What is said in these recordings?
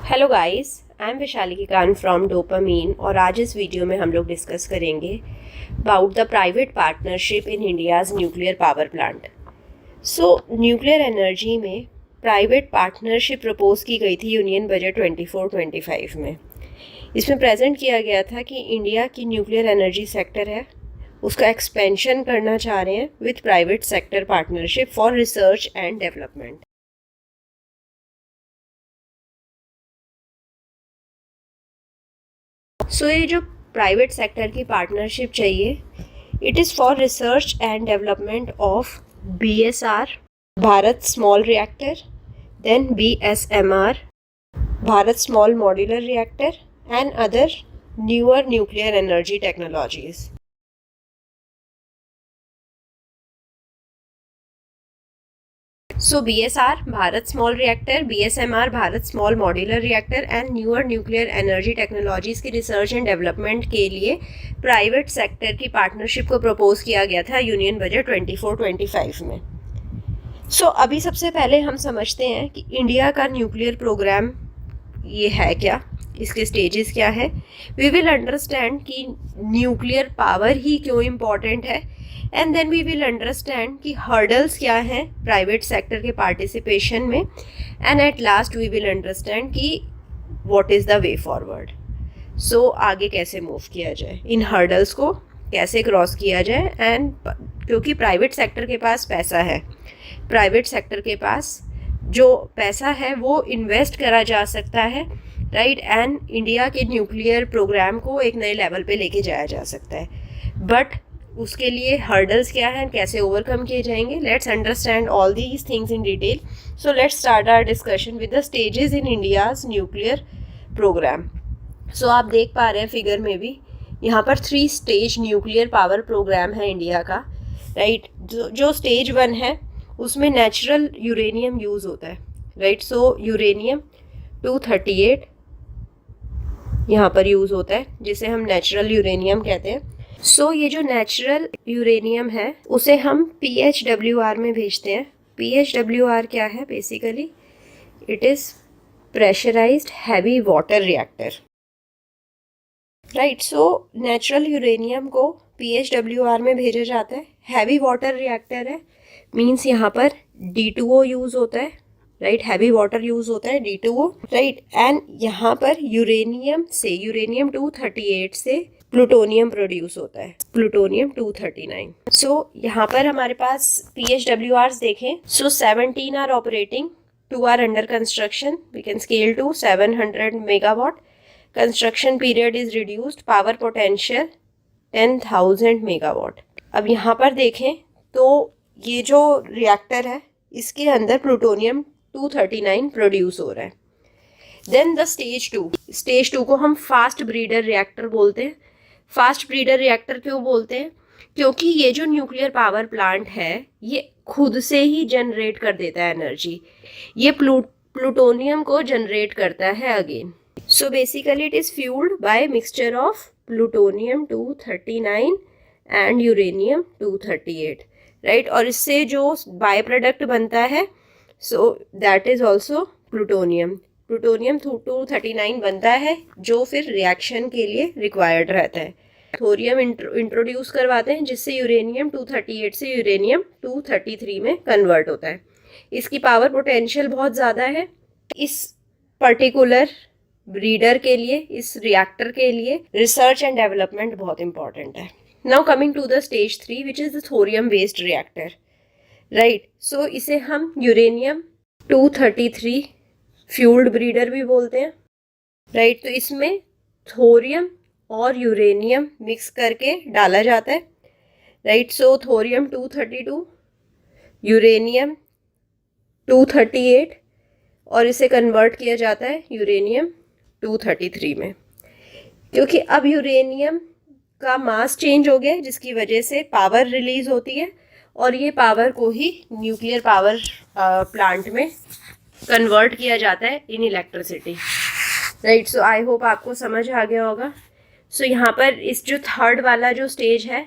Hello guys, I am Vishali Kaan from Dopamine और आज इस वीडियो में हम लोग डिस्कस करेंगे about the private partnership in India's nuclear power plant. So nuclear energy में प्राइवेट पार्टनरशिप प्रपोज की गई थी यूनियन बजट 24-25 में। इसमें प्रेजेंट किया गया था कि इंडिया की न्यूक्लियर एनर्जी सेक्टर है उसका एक्सपेंशन करना चाह रहे हैं with private sector partnership for research and development. So ये जो प्राइवेट सेक्टर की पार्टनरशिप चाहिए, it is for research and development of BSR Bharat small reactor, then BSMR Bharat small modular reactor and other newer nuclear energy technologies. So BSR Bharat small reactor, BSMR Bharat small modular reactor and newer nuclear energy technologies की research and development के लिए private sector की partnership को propose किया गया था union budget 24-25 में। अभी सबसे पहले हम समझते हैं कि इंडिया का न्यूक्लियर प्रोग्राम ये है क्या, इसके स्टेजेस क्या है। वी विल अंडरस्टैंड कि न्यूक्लियर पावर ही क्यों इम्पॉर्टेंट है, and then we will understand कि हर्डल्स क्या हैं प्राइवेट सेक्टर के पार्टिसिपेशन में, and at last we will understand कि what is the way forward. आगे कैसे मूव किया जाए, इन हर्डल्स को कैसे क्रॉस किया जाए। एंड क्योंकि प्राइवेट सेक्टर के पास पैसा है, प्राइवेट सेक्टर के पास जो पैसा है वो इन्वेस्ट करा जा सकता है, राइट, एंड इंडिया के न्यूक्लियर प्रोग्राम को एक नए लेवल पे लेके जाया जा सकता है। बट उसके लिए हर्डल्स क्या हैं, कैसे ओवरकम किए जाएंगे। Let's understand all these things in detail. So let's start our discussion with the stages in India's nuclear programme. आप देख पा रहे हैं फिगर में भी, यहाँ पर 3 स्टेज न्यूक्लियर पावर प्रोग्राम है इंडिया का, राइट। जो स्टेज 1 है उसमें नेचुरल यूरेनियम यूज़ होता है, राइट। यूरेनियम 238 यहाँ पर यूज़ होता है, जिसे हम नेचुरल यूरेनियम कहते हैं। ये जो नेचुरल यूरेनियम है उसे हम PHWR में भेजते हैं। PHWR क्या है? Basically it is pressurised heavy water reactor, right. Natural uranium को PHWR में भेजा जाता है, हैवी वाटर रिएक्टर है, मीन्स यहाँ पर D2O यूज़ होता है, राइट। हैवी वाटर यूज़ होता है, D2O, राइट। एंड यहाँ पर यूरेनियम 238 से प्लूटोनियम प्रोड्यूस होता है, प्लूटोनियम 239। यहाँ पर हमारे पास PHWRs देखें। 17 are operating, 2 are under construction, we can scale to 700 megawatt. Construction period is reduced, power potential 10,000 megawatt. अब यहाँ पर देखें तो ये जो रिएक्टर है इसके अंदर प्लूटोनियम 239 प्रोड्यूस हो रहा है। देन द स्टेज 2 को हम फास्ट ब्रीडर रिएक्टर बोलते हैं। फास्ट ब्रीडर रिएक्टर क्यों बोलते हैं? क्योंकि ये जो न्यूक्लियर पावर प्लांट है ये खुद से ही जनरेट कर देता है एनर्जी, ये प्लूटोनियम को जनरेट करता है again. Basically it is fuelled by mixture of plutonium 239 and uranium 238, right. और इससे जो बाय प्रोडक्ट बनता है दैट इज़ ऑल्सो प्लूटोनियम 239 बनता है, जो फिर रिएक्शन के लिए रिक्वायर्ड रहता है। थोरियम इंट्रोड्यूस करवाते हैं जिससे यूरेनियम 238 से यूरेनियम 233 में कन्वर्ट होता है। इसकी पावर पोटेंशियल बहुत ज़्यादा है। इस पर्टिकुलर ब्रीडर के लिए, इस रिएक्टर के लिए रिसर्च एंड डेवलपमेंट बहुत इंपॉर्टेंट है। Now coming to the stage 3 which is the thorium based reactor, right. इसे हम यूरेनियम 233 फ्यूल्ड ब्रीडर भी बोलते हैं, राइट। इसमें थोरियम और यूरेनियम मिक्स करके डाला जाता है, राइट। थोरियम 232, यूरेनियम 238 और इसे कन्वर्ट किया जाता है यूरेनियम 233 में। क्योंकि अब यूरेनियम का मास चेंज हो गया है जिसकी वजह से पावर रिलीज होती है और ये पावर को ही न्यूक्लियर पावर प्लांट में कन्वर्ट किया जाता है in electricity, right. I hope आपको समझ आ गया होगा। यहाँ पर इस जो थर्ड वाला जो स्टेज है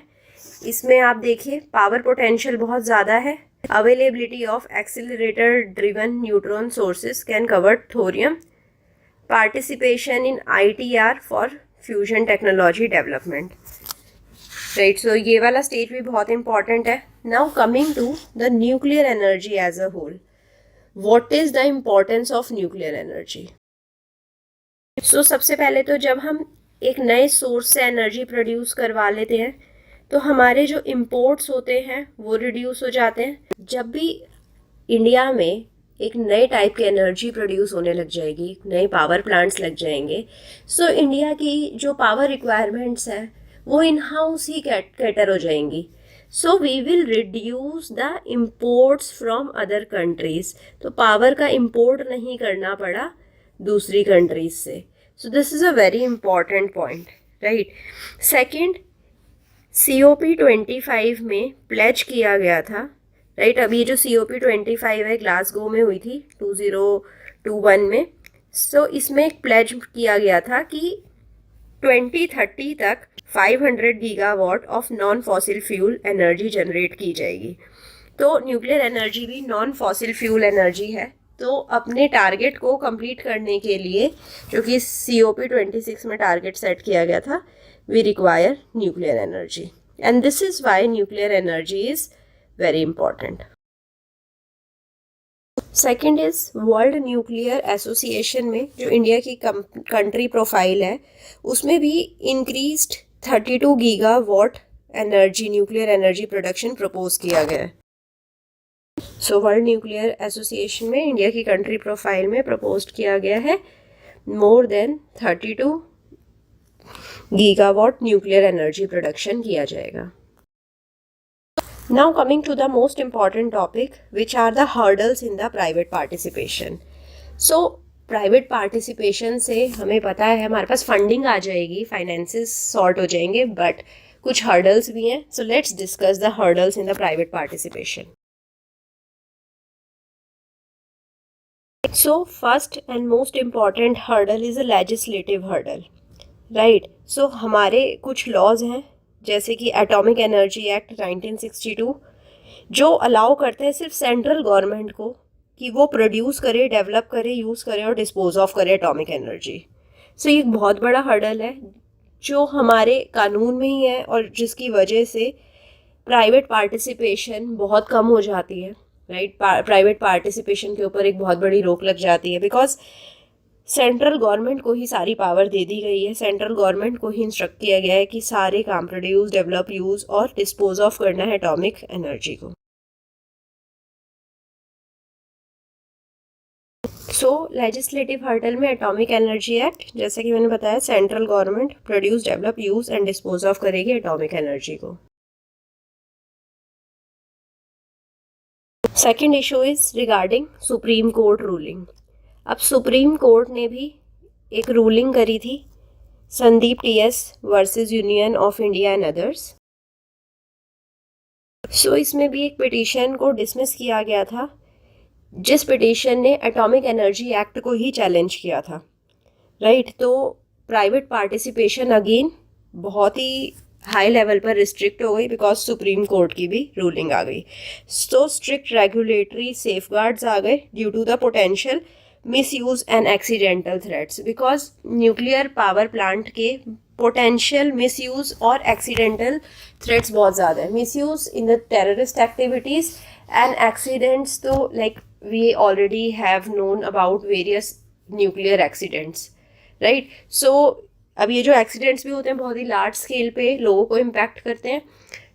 इसमें आप देखिए पावर पोटेंशियल बहुत ज़्यादा है। Availability of accelerator driven neutron sources can cover thorium participation in ITR for fusion technology development, right. So ये वाला स्टेज भी बहुत इंपॉर्टेंट है. Now coming to the nuclear energy as a whole. What is the importance of nuclear energy? So सबसे पहले तो जब हम एक नए सोर्स से एनर्जी प्रोड्यूस करवा लेते हैं तो हमारे जो इम्पोर्ट्स होते हैं वो रिड्यूस हो जाते हैं. जब भी इंडिया में एक नए टाइप की एनर्जी प्रोड्यूस होने लग जाएगी, नए पावर प्लांट्स लग जाएंगे, सो इंडिया की जो पावर रिक्वायरमेंट्स हैं वो इन हाउस ही कैटर हो जाएंगी. So we will reduce the imports from other countries. तो पावर का इम्पोर्ट नहीं करना पड़ा दूसरी कंट्रीज से. So this is a very important point, right. Second, COP25 में प्लेज किया गया था, राइट. अब ये जो COP25 है ग्लासगो में हुई थी 2021 में. सो इसमें एक प्लेज किया गया था कि 2030 तक 500 gigawatt of non fossil fuel energy generate की जाएगी. तो न्यूक्लियर एनर्जी भी नॉन फॉसिल फ्यूल एनर्जी है. तो अपने टारगेट को कंप्लीट करने के लिए, जो कि COP26 में टारगेट सेट किया गया था, we require nuclear energy, and this is why nuclear energy is very important. Second is World Nuclear Association में जो इंडिया की कंट्री प्रोफाइल है उसमें भी increased 32 gigawatt energy, nuclear energy production propose किया गया है. सो वर्ल्ड न्यूक्लियर एसोसिएशन में इंडिया की कंट्री प्रोफाइल में प्रपोज किया गया है more than 32 gigawatt nuclear energy production किया जाएगा. Now coming to the most important topic, which are the hurdles in the private participation. So private participation से हमें पता है हमारे पास फंडिंग आ जाएगी, फाइनेंसेस सॉर्ट हो जाएंगे, बट कुछ हर्डल्स भी हैं. So let's discuss the hurdles in the private participation. So first and most important hurdle is a legislative hurdle, right. So हमारे कुछ लॉज हैं जैसे कि एटॉमिक एनर्जी एक्ट 1962 जो अलाउ करते हैं सिर्फ सेंट्रल गवर्नमेंट को कि वो प्रोड्यूस करे, डेवलप करे, यूज़ करे और डिस्पोज ऑफ करे एटॉमिक एनर्जी. सो ये एक बहुत बड़ा हर्डल है जो हमारे कानून में ही है और जिसकी वजह से प्राइवेट पार्टिसिपेशन बहुत कम हो जाती है, राइट. प्राइवेट पार्टिसिपेशन के ऊपर एक बहुत बड़ी रोक लग जाती है बिकॉज सेंट्रल गवर्नमेंट को ही सारी पावर दे दी गई है. सेंट्रल गवर्नमेंट को ही इंस्ट्रक्ट किया गया है कि सारे काम प्रोड्यूस, डेवलप, यूज़ और डिस्पोज ऑफ करना है एटॉमिक एनर्जी को. सो लेजिस्लेटिव हर्डल में एटॉमिक एनर्जी एक्ट, जैसे कि मैंने बताया, central government produce, develop, use and dispose of करेगी एटॉमिक एनर्जी को. Second issue is regarding supreme court ruling. अब सुप्रीम कोर्ट ने भी एक रूलिंग करी थी, Sandeep TS versus union of India and others. So इसमें भी एक पिटीशन को डिसमिस किया गया था जिस पिटीशन ने एटॉमिक एनर्जी एक्ट को ही चैलेंज किया था, राइट. तो प्राइवेट पार्टिसिपेशन अगेन बहुत ही हाई लेवल पर रिस्ट्रिक्ट हो गई बिकॉज सुप्रीम कोर्ट की भी रूलिंग आ गई. सो स्ट्रिक्ट रेगुलेटरी सेफगार्ड्स आ गए due to the potential misuse and accidental threats. Because nuclear power plant के पोटेंशियल मिसयूज और एक्सीडेंटल थ्रेट्स बहुत ज़्यादा है. Misuse in the terrorist activities and accidents, तो like we already have known about various nuclear accidents, right. So अब ये जो accidents भी होते हैं बहुत ही लार्ज स्केल पे लोगों को इम्पैक्ट करते हैं.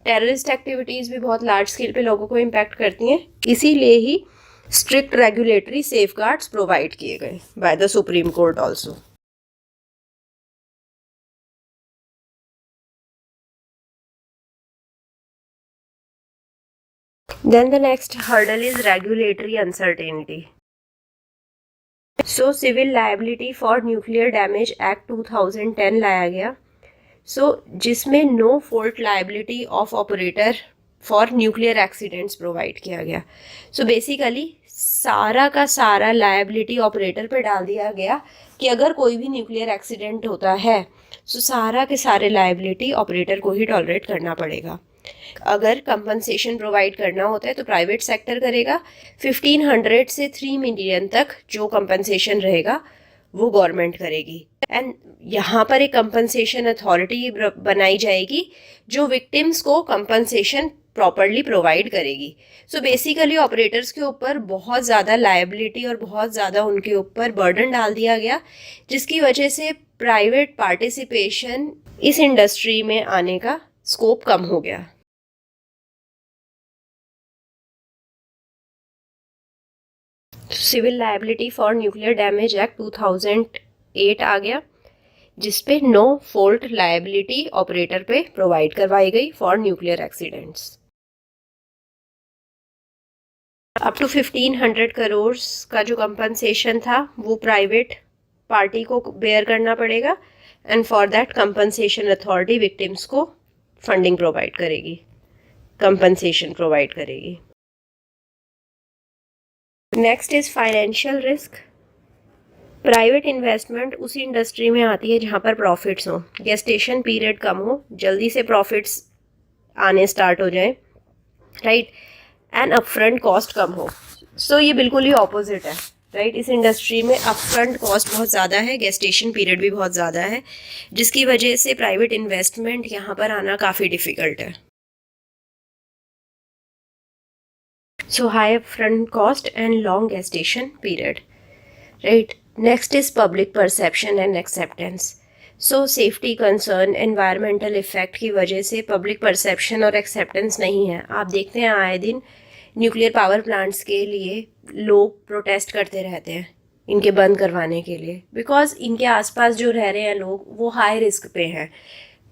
टेररिस्ट एक्टिविटीज़ भी बहुत लार्ज स्केल पे लोगों को इम्पैक्ट करती हैं. इसीलिए ही स्ट्रिक्ट रेगुलेटरी सेफगार्ड्स प्रोवाइड किए गए by the supreme court also. Then the next hurdle is regulatory uncertainty. So Civil Liability for Nuclear Damage Act 2010 लाया गया. So जिसमें no fault liability of operator for nuclear accidents provide किया गया. So basically सारा का सारा liability operator पे डाल दिया गया कि अगर कोई भी न्यूक्लियर एक्सीडेंट होता है तो सारा के सारे लायबिलिटी ऑपरेटर को ही टॉलरेट करना पड़ेगा. अगर कंपनसेशन प्रोवाइड करना होता है तो प्राइवेट सेक्टर करेगा. 1500 से 3 मिलियन तक जो कंपनसेशन रहेगा वो गवर्नमेंट करेगी। एंड यहाँ पर एक कंपनसेशन अथॉरिटी बनाई जाएगी जो विक्टिम्स को कंपनसेशन प्रॉपरली प्रोवाइड करेगी। सो बेसिकली ऑपरेटर्स के ऊपर बहुत ज़्यादा लायबिलिटी और बहुत ज़्यादा उनके ऊपर बर्डन डाल दिया गया, जिसकी वजह से प्राइवेट पार्टिसिपेशन इस इंडस्ट्री में आने का स्कोप कम हो गया। Civil liability for nuclear damage act 2008 आ गया, जिसपे नो फॉल्ट लायबिलिटी ऑपरेटर पे प्रोवाइड करवाई गई for nuclear accidents. Up to 1500 crore का जो कंपनसेशन था वो प्राइवेट पार्टी को बेयर करना पड़ेगा, and for that compensation authority victims को फंडिंग प्रोवाइड करेगी, कंपनसेशन प्रोवाइड करेगी। Next is financial risk. Private investment उसी इंडस्ट्री में आती है जहाँ पर प्रॉफिट्स हो, गेस्टेशन पीरियड कम हो, जल्दी से प्रॉफिट्स आने स्टार्ट हो जाए, राइट, एंड अपफ्रंट कॉस्ट कम हो। सो ये बिल्कुल ही ऑपोजिट है, राइट। इस इंडस्ट्री में अपफ्रंट कॉस्ट बहुत ज़्यादा है, गेस्टेशन पीरियड भी बहुत ज़्यादा है, जिसकी वजह से प्राइवेट इन्वेस्टमेंट यहाँ पर आना काफ़ी डिफ़िकल्ट है। So high upfront cost and long gestation period, right. Next is public perception and acceptance. So safety concern, environmental effect की वजह से पब्लिक परसेप्शन और एक्सेप्टेंस नहीं है। आप देखते हैं आए दिन न्यूक्लियर पावर प्लांट्स के लिए लोग प्रोटेस्ट करते रहते हैं इनके बंद करवाने के लिए, बिकॉज इनके आसपास जो रह रहे हैं लोग वो हाई रिस्क पे हैं।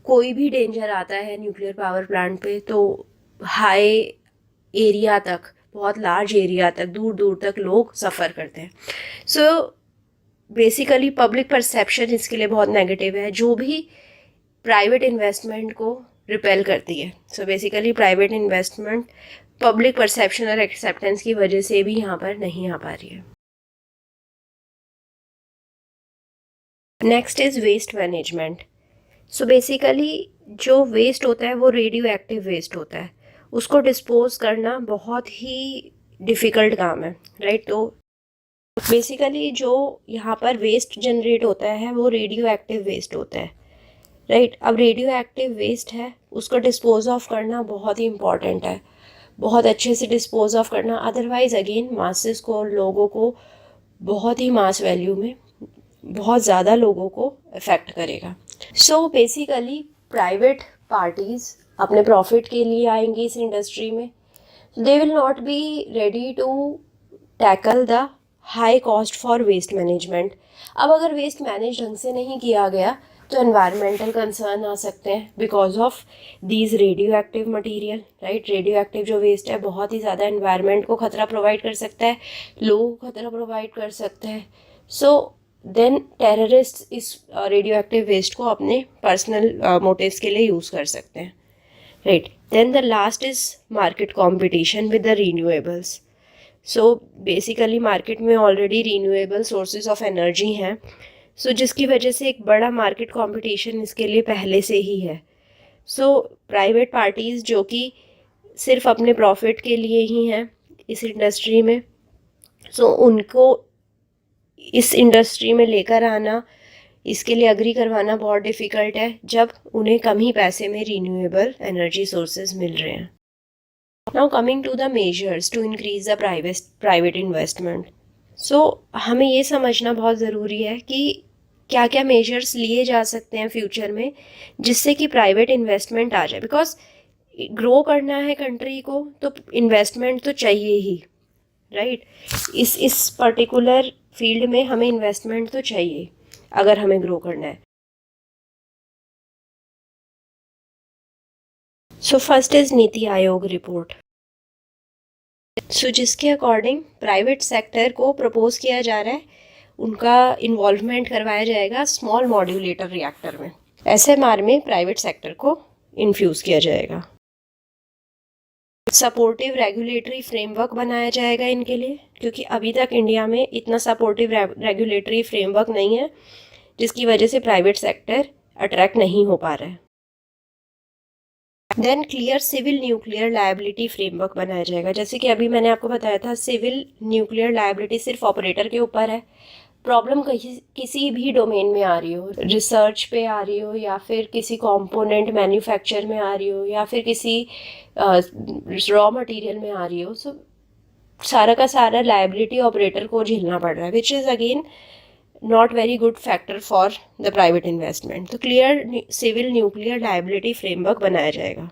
कोई भी डेंजर आता है न्यूक्लियर पावर प्लांट पे तो हाई एरिया तक, बहुत लार्ज एरिया तक, दूर दूर तक लोग सफ़र करते हैं। सो बेसिकली पब्लिक परसेप्शन इसके लिए बहुत नेगेटिव है, जो भी प्राइवेट इन्वेस्टमेंट को रिपेल करती है। सो basically private investment public perception और एक्सेप्टेंस की वजह से भी यहाँ पर नहीं आ पा रही है। Next is waste management. So basically जो वेस्ट होता है वो रेडियो एक्टिव वेस्ट होता है, उसको डिस्पोज करना बहुत ही डिफ़िकल्ट काम है, राइट। तो बेसिकली जो यहाँ पर वेस्ट जनरेट होता है वो रेडियो एक्टिव वेस्ट होता है, राइट। अब रेडियो एक्टिव वेस्ट है, उसको डिस्पोज ऑफ करना बहुत ही इम्पॉर्टेंट है, बहुत अच्छे से डिस्पोज ऑफ करना, अदरवाइज़ अगेन मासेस को, लोगों को बहुत ही मास वैल्यू में बहुत ज़्यादा लोगों को अफेक्ट करेगा। सो बेसिकली प्राइवेट पार्टीज़ अपने प्रॉफिट के लिए आएंगी इस इंडस्ट्री में, they will not be ready to tackle the high cost for waste management. अब अगर वेस्ट मैनेज ढंग से नहीं किया गया तो एनवायरमेंटल कंसर्न आ सकते हैं because of these radio active material, right. Radio active जो वेस्ट है बहुत ही ज़्यादा एनवायरनमेंट को खतरा प्रोवाइड कर सकता है, लोगों को खतरा प्रोवाइड कर सकता है। सो देन टेररिस्ट इस रेडियो एक्टिव वेस्ट को अपने पर्सनल मोटिव्स के लिए यूज़ कर सकते हैं, right. Then the last is market competition with the renewables. So basically market में already renewable sources of energy हैं, सो जिसकी वजह से एक बड़ा मार्केट कंपटीशन इसके लिए पहले से ही है। सो प्राइवेट पार्टीज़ जो कि सिर्फ अपने प्रॉफिट के लिए ही हैं इस इंडस्ट्री में, सो उनको इस इंडस्ट्री में लेकर आना, इसके लिए अग्री करवाना बहुत डिफ़िकल्ट है जब उन्हें कम ही पैसे में रीन्यूएबल एनर्जी सोर्सेज मिल रहे हैं। Now coming to the measures to increase the private investment. So हमें ये समझना बहुत ज़रूरी है कि क्या क्या मेजर्स लिए जा सकते हैं फ्यूचर में जिससे कि प्राइवेट इन्वेस्टमेंट आ जाए, बिकॉज ग्रो करना है कंट्री को तो इन्वेस्टमेंट तो चाहिए ही, राइट। इस पर्टिकुलर फील्ड में हमें इन्वेस्टमेंट तो चाहिए अगर हमें ग्रो करना है। So first is NITI Aayog report. सो जिसके अकॉर्डिंग प्राइवेट सेक्टर को प्रपोज किया जा रहा है उनका इन्वॉल्वमेंट करवाया जाएगा स्मॉल मॉड्यूलेटर रिएक्टर में, SMR में प्राइवेट सेक्टर को इन्फ्यूज़ किया जाएगा। सपोर्टिव रेगुलेटरी फ्रेमवर्क बनाया जाएगा इनके लिए, क्योंकि अभी तक इंडिया में इतना सपोर्टिव रेगुलेटरी फ्रेमवर्क नहीं है जिसकी वजह से प्राइवेट सेक्टर अट्रैक्ट नहीं हो पा रहा है। Then clear civil nuclear liability framework बनाया जाएगा। जैसे कि अभी मैंने आपको बताया था सिविल न्यूक्लियर लायबिलिटी सिर्फ ऑपरेटर के ऊपर है, प्रॉब्लम किसी भी डोमेन में आ रही हो, रिसर्च पे आ रही हो या फिर किसी कंपोनेंट मैन्युफैक्चर में आ रही हो या फिर किसी रॉ मटेरियल में आ रही हो, सो सारा का सारा लायबिलिटी ऑपरेटर को झेलना पड़ रहा है, which is again not very good factor for the private investment. तो clear civil nuclear liability framework बनाया जाएगा।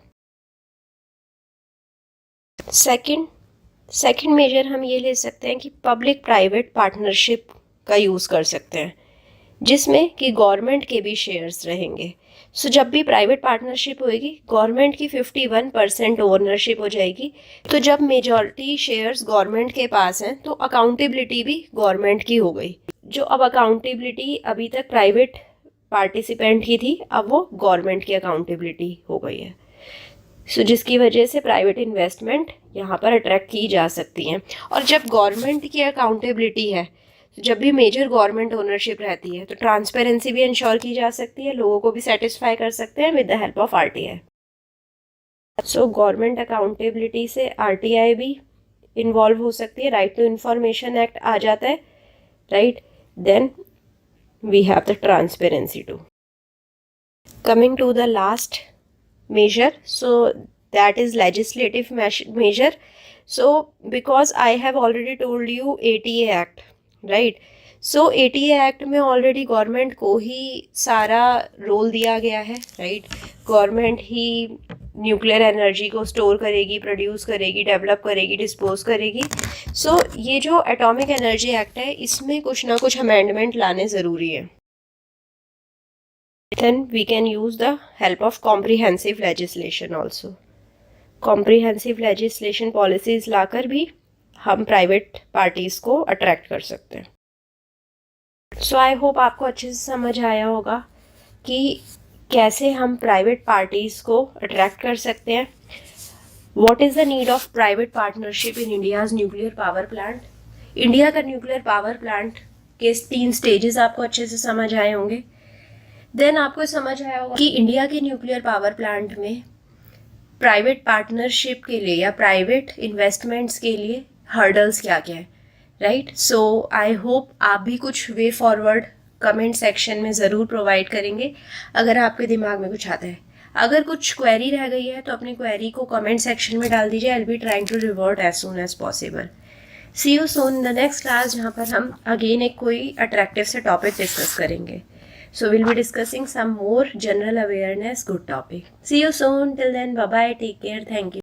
सेकंड मेजर हम ये ले सकते हैं कि पब्लिक प्राइवेट पार्टनरशिप का यूज़ कर सकते हैं, जिसमें कि गवर्नमेंट के भी शेयर्स रहेंगे। सो जब भी प्राइवेट पार्टनरशिप होएगी, गवर्नमेंट की 51% ओनरशिप हो जाएगी। तो जब मेजॉरिटी शेयर्स गवर्नमेंट के पास हैं तो अकाउंटेबिलिटी भी गवर्नमेंट की हो गई। जो अब अकाउंटेबिलिटी अभी तक प्राइवेट पार्टिसिपेंट की थी, अब वो गवर्नमेंट की अकाउंटेबिलिटी हो गई है। सो जिसकी वजह से प्राइवेट इन्वेस्टमेंट यहाँ पर अट्रैक्ट की जा सकती हैं। और जब गवर्नमेंट की अकाउंटेबिलिटी है, जब भी मेजर गवर्नमेंट ओनरशिप रहती है, तो ट्रांसपेरेंसी भी इंश्योर की जा सकती है, लोगों को भी सेटिस्फाई कर सकते हैं with the help of RTI। So government accountability से RTI भी इन्वॉल्व हो सकती है, राइट टू इंफॉर्मेशन एक्ट आ जाता है, right. Then we have the transparency too. Coming to the last measure, so that is legislative measure. So because I have already told you ATA Act, right? So ATA Act में already government को ही सारा role दिया गया है, right. Government ही nuclear energy को store करेगी, produce करेगी, develop करेगी, डिस्पोज करेगी। सो ये जो एटॉमिक एनर्जी एक्ट है, इसमें कुछ ना कुछ अमेंडमेंट लाने ज़रूरी है। Then we can use the help of comprehensive legislation also. Comprehensive legislation policies लाकर भी हम प्राइवेट पार्टीज को अट्रैक्ट कर सकते हैं। सो आई होप आपको अच्छे से समझ आया होगा कि कैसे हम प्राइवेट पार्टीज को अट्रैक्ट कर सकते हैं। What is the need of private partnership in India's nuclear power plant? India का न्यूक्लियर पावर प्लांट के 3 स्टेजेस आपको अच्छे से समझ आए होंगे। देन आपको समझ आया होगा कि इंडिया के न्यूक्लियर पावर प्लांट में प्राइवेट पार्टनरशिप के लिए या प्राइवेट इन्वेस्टमेंट्स के लिए हर्डल्स क्या क्या है, राइट। सो आई होप आप भी कुछ वे फॉरवर्ड कमेंट सेक्शन में ज़रूर प्रोवाइड करेंगे अगर आपके दिमाग में कुछ आता है। अगर कुछ क्वेरी रह गई है तो अपनी क्वेरी को कमेंट सेक्शन में डाल दीजिए। I will be trying to revert as soon as possible. See you soon in the next class, जहाँ पर हम अगेन एक कोई अट्रैक्टिव से टॉपिक डिस्कस करेंगे। So we'll be discussing some more general awareness good topic. See you soon. Till then, bye bye. Take care. Thank you.